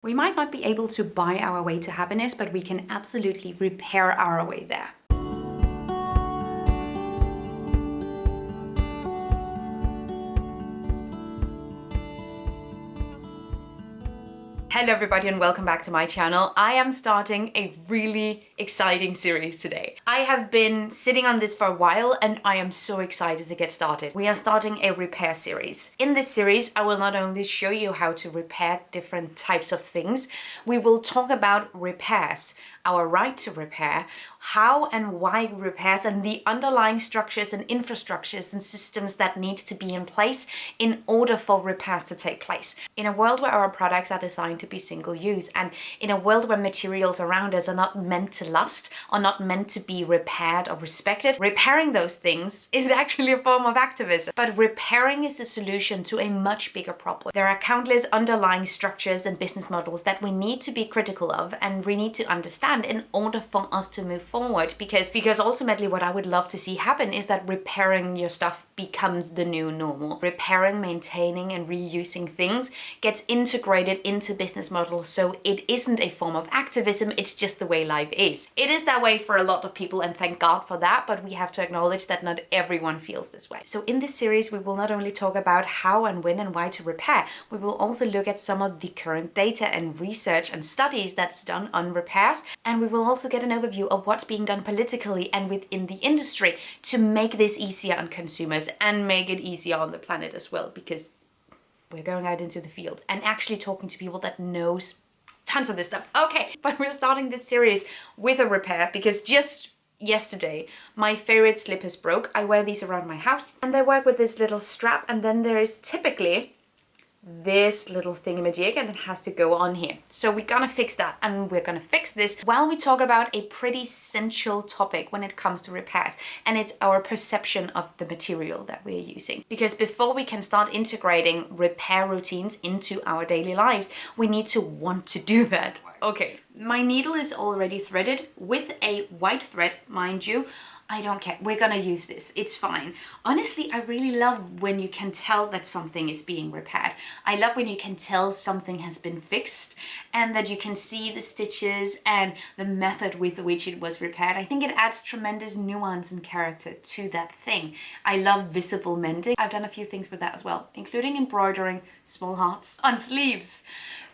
We might not be able to buy our way to happiness, but we can absolutely repair our way there. Hello everybody and welcome back to my channel. I am starting a really exciting series today. I have been sitting on this for a while and I am so excited to get started. We are starting a repair series. In this series, I will not only show you how to repair different types of things, we will talk about repairs, our right to repair, how and why repairs, and the underlying structures and infrastructures and systems that need to be in place in order for repairs to take place. In a world where our products are designed to be single use, and in a world where materials around us are not meant to last, or not meant to be repaired or respected, repairing those things is actually a form of activism. But repairing is a solution to a much bigger problem. There are countless underlying structures and business models that we need to be critical of and we need to understand in order for us to move forward, because ultimately what I would love to see happen is that repairing your stuff becomes the new normal. Repairing, maintaining and reusing things gets integrated into business models, so it isn't a form of activism, it's just the way life is. It is that way for a lot of people and thank God for that, but we have to acknowledge that not everyone feels this way. So in this series we will not only talk about how and when and why to repair, we will also look at some of the current data and research and studies that's done on repairs. And we will also get an overview of what's being done politically and within the industry to make this easier on consumers and make it easier on the planet as well, because we're going out into the field and actually talking to people that knows tons of this stuff. Okay, but we're starting this series with a repair because just yesterday my favorite slippers broke. I wear these around my house and they work with this little strap, and then there is typically this little thingamajig and it has to go on here. So we're gonna fix that, and we're gonna fix this while we talk about a pretty essential topic when it comes to repairs, and it's our perception of the material that we're using. Because before we can start integrating repair routines into our daily lives, we need to want to do that. Okay, my needle is already threaded with a white thread, mind you. I don't care, we're gonna use this, it's fine. Honestly, I really love when you can tell that something is being repaired. I love when you can tell something has been fixed and that you can see the stitches and the method with which it was repaired. I think it adds tremendous nuance and character to that thing. I love visible mending. I've done a few things with that as well, including embroidering small hearts on sleeves.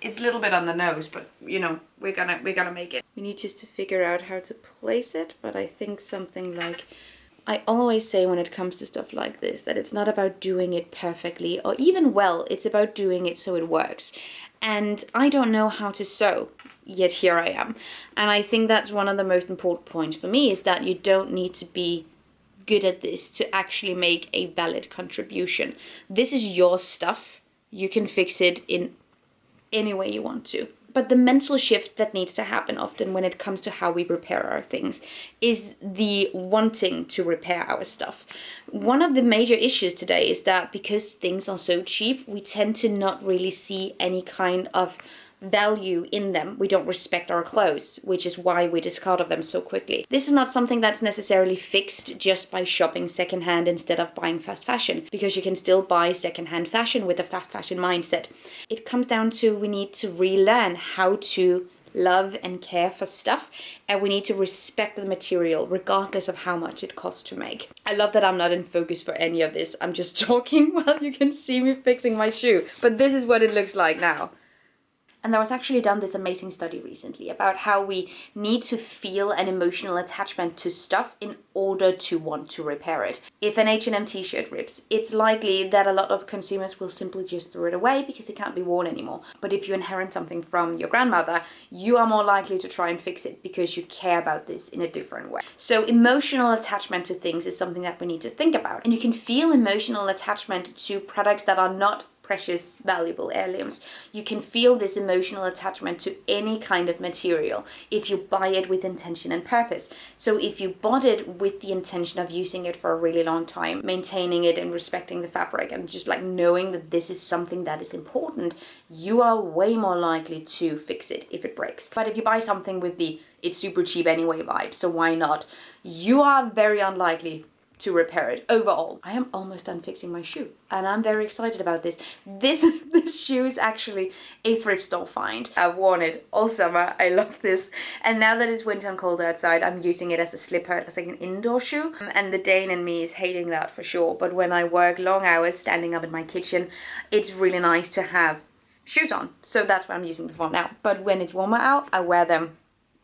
It's a little bit on the nose, but you know, we're gonna make it. We need just to figure out how to place it, but I think something like, I always say when it comes to stuff like this, that it's not about doing it perfectly or even well, it's about doing it so it works. And I don't know how to sew, yet here I am. And I think that's one of the most important points for me, is that you don't need to be good at this to actually make a valid contribution. This is your stuff. You can fix it in any way you want to. But the mental shift that needs to happen often when it comes to how we repair our things is the wanting to repair our stuff. One of the major issues today is that because things are so cheap, we tend to not really see any kind of value in them. We don't respect our clothes, which is why we discard of them so quickly. This is not something that's necessarily fixed just by shopping secondhand instead of buying fast fashion, because you can still buy secondhand fashion with a fast fashion mindset. It comes down to we need to relearn how to love and care for stuff, and we need to respect the material regardless of how much it costs to make. I love that I'm not in focus for any of this. I'm just talking while you can see me fixing my shoe, but this is what it looks like now. And there was actually done this amazing study recently about how we need to feel an emotional attachment to stuff in order to want to repair it. If an H&M t-shirt rips, it's likely that a lot of consumers will simply just throw it away because it can't be worn anymore. But if you inherit something from your grandmother, you are more likely to try and fix it because you care about this in a different way. So emotional attachment to things is something that we need to think about. And you can feel emotional attachment to products that are not precious, valuable heirlooms. You can feel this emotional attachment to any kind of material if you buy it with intention and purpose. So if you bought it with the intention of using it for a really long time, maintaining it and respecting the fabric and just like knowing that this is something that is important, you are way more likely to fix it if it breaks. But if you buy something with the it's super cheap anyway vibe, so why not, you are very unlikely to repair it overall. I am almost done fixing my shoe and I'm very excited about this. This shoe is actually a thrift store find. I've worn it all summer. I love this. And now that it's winter and cold outside, I'm using it as a slipper, as like an indoor shoe. And the Dane in me is hating that for sure. But when I work long hours standing up in my kitchen, it's really nice to have shoes on. So that's what I'm using them for now. But when it's warmer out, I wear them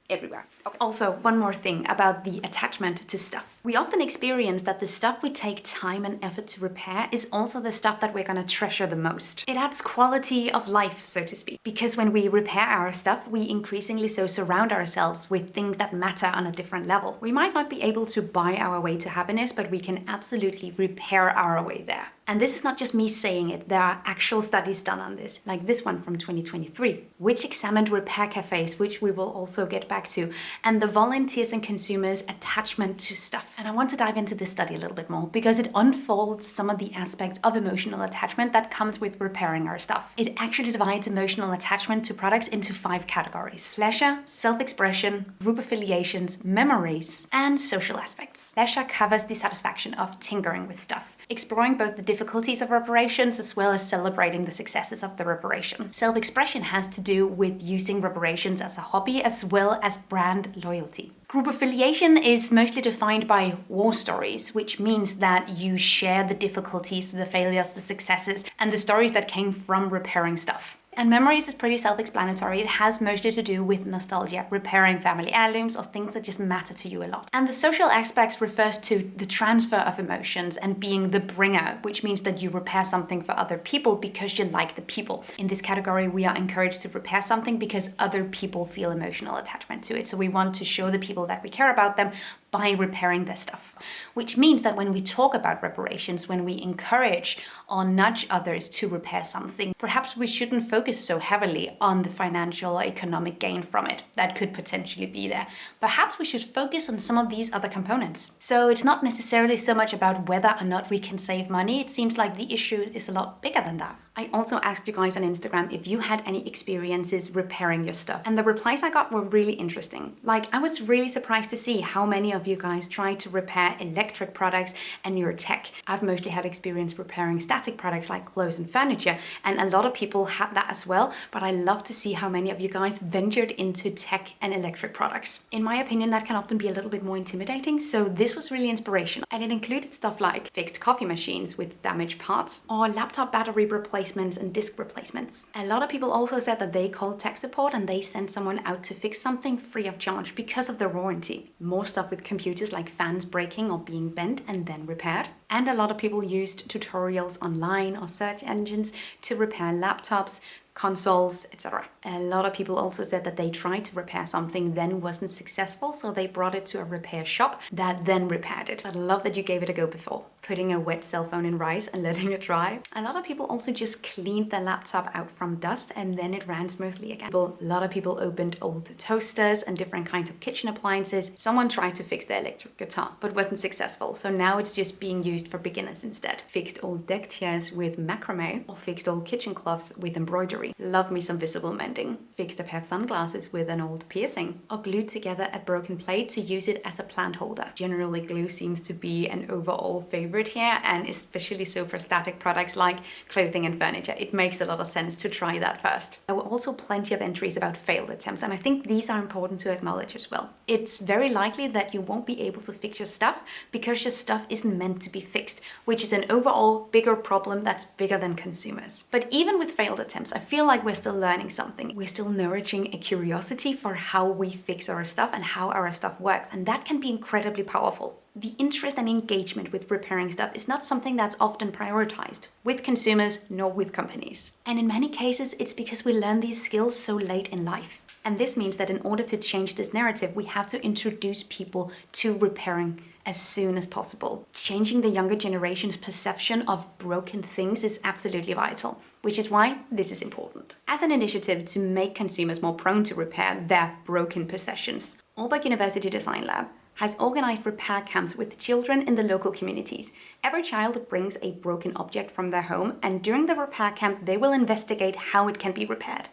everywhere. Okay. Also, one more thing about the attachment to stuff. We often experience that the stuff we take time and effort to repair is also the stuff that we're gonna treasure the most. It adds quality of life, so to speak, because when we repair our stuff, we increasingly so surround ourselves with things that matter on a different level. We might not be able to buy our way to happiness, but we can absolutely repair our way there. And this is not just me saying it, there are actual studies done on this, like this one from 2023, which examined repair cafes, which we will also get back to, and the volunteers and consumers' attachment to stuff. And I want to dive into this study a little bit more because it unfolds some of the aspects of emotional attachment that comes with repairing our stuff. It actually divides emotional attachment to products into 5 categories: pleasure, self-expression, group affiliations, memories, and social aspects. Pleasure covers the satisfaction of tinkering with stuff, exploring both the difficulties of reparations as well as celebrating the successes of the reparation. Self-expression has to do with using reparations as a hobby as well as brand loyalty. Group affiliation is mostly defined by war stories, which means that you share the difficulties, the failures, the successes, and the stories that came from repairing stuff. And memories is pretty self-explanatory. It has mostly to do with nostalgia, repairing family heirlooms or things that just matter to you a lot. And the social aspects refers to the transfer of emotions and being the bringer, which means that you repair something for other people because you like the people. In this category, we are encouraged to repair something because other people feel emotional attachment to it. So we want to show the people that we care about them by repairing their stuff, which means that when we talk about reparations, when we encourage or nudge others to repair something, perhaps we shouldn't focus so heavily on the financial or economic gain from it that could potentially be there. Perhaps we should focus on some of these other components. So it's not necessarily so much about whether or not we can save money. It seems like the issue is a lot bigger than that. I also asked you guys on Instagram if you had any experiences repairing your stuff, and the replies I got were really interesting. Like, I was really surprised to see how many of you guys tried to repair electric products and your tech. I've mostly had experience repairing static products like clothes and furniture, and a lot of people had that as well, but I love to see how many of you guys ventured into tech and electric products. In my opinion, that can often be a little bit more intimidating, so this was really inspirational. And it included stuff like fixed coffee machines with damaged parts, or laptop battery replacements and disk replacements. A lot of people also said that they called tech support and they sent someone out to fix something free of charge because of the warranty. More stuff with computers like fans breaking or being bent and then repaired. And a lot of people used tutorials online or search engines to repair laptops, consoles, etc. A lot of people also said that they tried to repair something, then wasn't successful, so they brought it to a repair shop that then repaired it. I love that you gave it a go before. Putting a wet cell phone in rice and letting it dry. A lot of people also just cleaned their laptop out from dust and then it ran smoothly again. A lot of people opened old toasters and different kinds of kitchen appliances. Someone tried to fix their electric guitar but wasn't successful, so now it's just being used for beginners instead. Fixed old deck chairs with macrame or fixed old kitchen cloths with embroidery. Love me some visible mending. Fixed a pair of sunglasses with an old piercing, or glued together a broken plate to use it as a plant holder. Generally, glue seems to be an overall favorite here, and especially so for static products like clothing and furniture. It makes a lot of sense to try that first. There were also plenty of entries about failed attempts, and I think these are important to acknowledge as well. It's very likely that you won't be able to fix your stuff because your stuff isn't meant to be fixed, which is an overall bigger problem that's bigger than consumers. But even with failed attempts, I feel like we're still learning something. We're still nourishing a curiosity for how we fix our stuff and how our stuff works, and that can be incredibly powerful. The interest and engagement with repairing stuff is not something that's often prioritized with consumers nor with companies. And in many cases, it's because we learn these skills so late in life. And this means that in order to change this narrative, we have to introduce people to repairing as soon as possible. Changing the younger generation's perception of broken things is absolutely vital, which is why this is important. As an initiative to make consumers more prone to repair their broken possessions, Aalborg University Design Lab has organized repair camps with children in the local communities. Every child brings a broken object from their home, and during the repair camp, they will investigate how it can be repaired.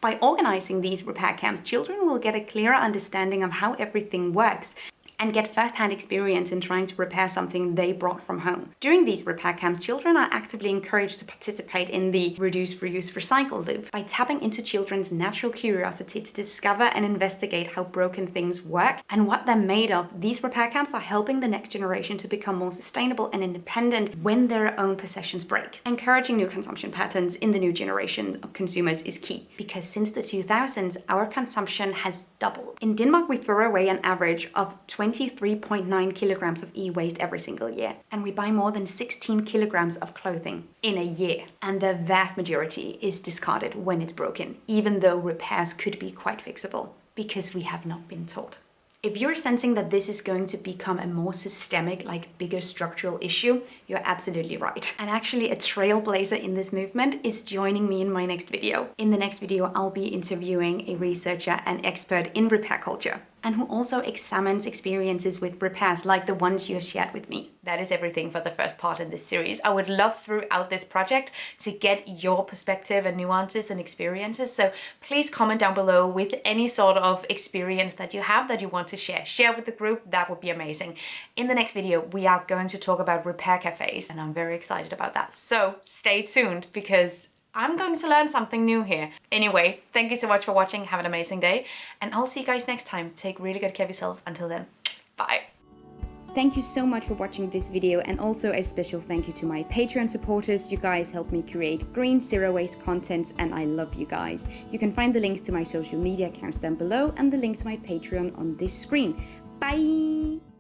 By organizing these repair camps, children will get a clearer understanding of how everything works and get first-hand experience in trying to repair something they brought from home. During these repair camps, children are actively encouraged to participate in the reduce, reuse, recycle loop by tapping into children's natural curiosity to discover and investigate how broken things work and what they're made of. These repair camps are helping the next generation to become more sustainable and independent when their own possessions break. Encouraging new consumption patterns in the new generation of consumers is key, because since the 2000s, our consumption has doubled. In Denmark, we throw away an average of 23.9 kilograms of e-waste every single year, and we buy more than 16 kilograms of clothing in a year, and the vast majority is discarded when it's broken, even though repairs could be quite fixable, because we have not been taught. If you're sensing that this is going to become a more systemic, like bigger structural issue, you're absolutely right. And actually a trailblazer in this movement is joining me in my next video. In the next video, I'll be interviewing a researcher and expert in repair culture, and who also examines experiences with repairs like the ones you have shared with me. That is everything for the first part in this series. I would love throughout this project to get your perspective and nuances and experiences. So please comment down below with any sort of experience that you have that you want to share. Share with the group, that would be amazing. In the next video, we are going to talk about repair cafes, and I'm very excited about that. So stay tuned, because I'm going to learn something new here. Anyway, thank you so much for watching. Have an amazing day, and I'll see you guys next time. Take really good care of yourselves. Until then, bye. Thank you so much for watching this video, and also a special thank you to my Patreon supporters. You guys help me create green, zero-waste content, and I love you guys. You can find the links to my social media accounts down below and the link to my Patreon on this screen. Bye!